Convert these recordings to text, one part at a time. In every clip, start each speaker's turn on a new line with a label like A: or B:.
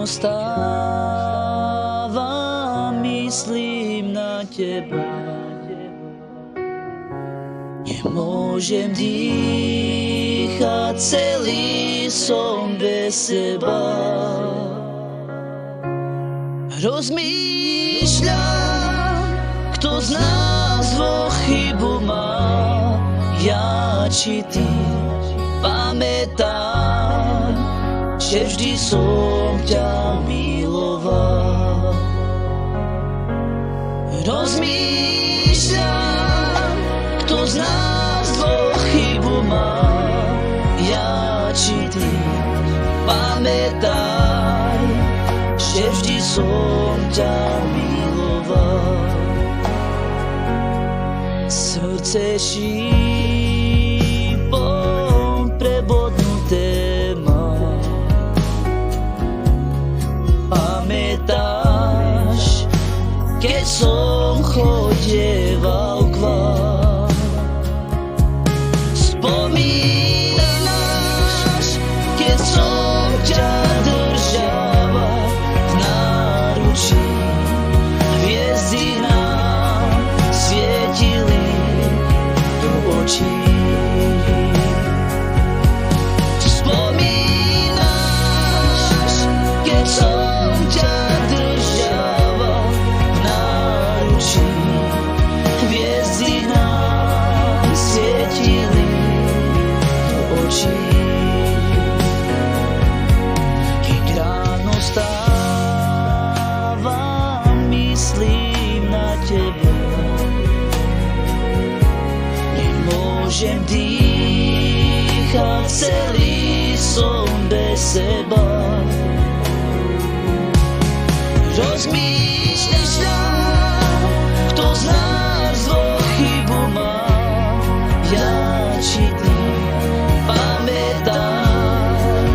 A: ráno stávam, myslím na teba. Nemôžem dýchať, celý som bez seba. Rozmýšľam, kto z nás dvoch chybu má, ja či ty. Pamätám, že vždy som ťa miloval. Rozmýšľam, kto z nás dvoch chybu má, ja či ty. Pamätaj, že vždy som ťa miloval. Srdce šípom prebodnuté má. Pamätáš, keď som chodieval k vám? Spomínaš, keď som ťa držával v náručí, hviezdy nám svietili do očí. Spomínaš, keď som ťa držával v náručí, hviezdy nám svietili do očí. Keď ráno stávam, myslím na teba. Nemôžem dýchať, celý som bez seba. Rozmýšľam, kto z nás dvoch chybu má, ja či ty. Pamätaj,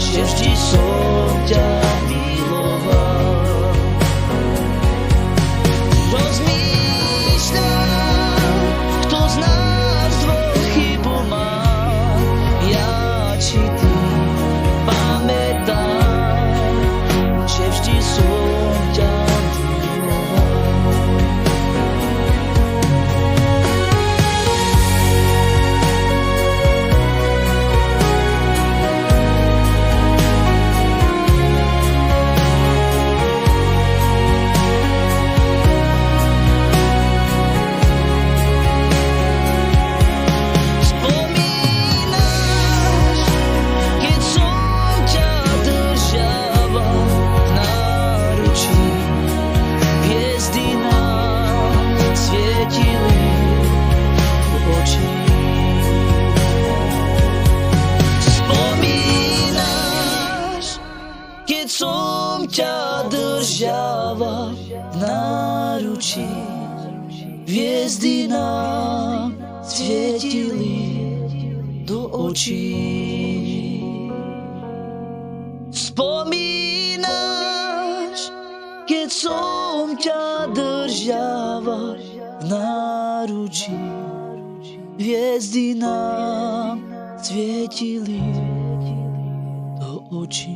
A: že vždy som ťa miloval. Rozmýšľam, kto z nás dvoch chybu má, ja či ty. Pamätaj, že vždy som ťa miloval. Spomínaš, keď som ťa držával v náručí, hviezdy nám svietili do očí. Spomínaš, keď som ťa držával v náručí, hviezdy nám svietili do očí. Spomínaš, keď som ťa držával v náručí, hviezdy nám svietili do očí.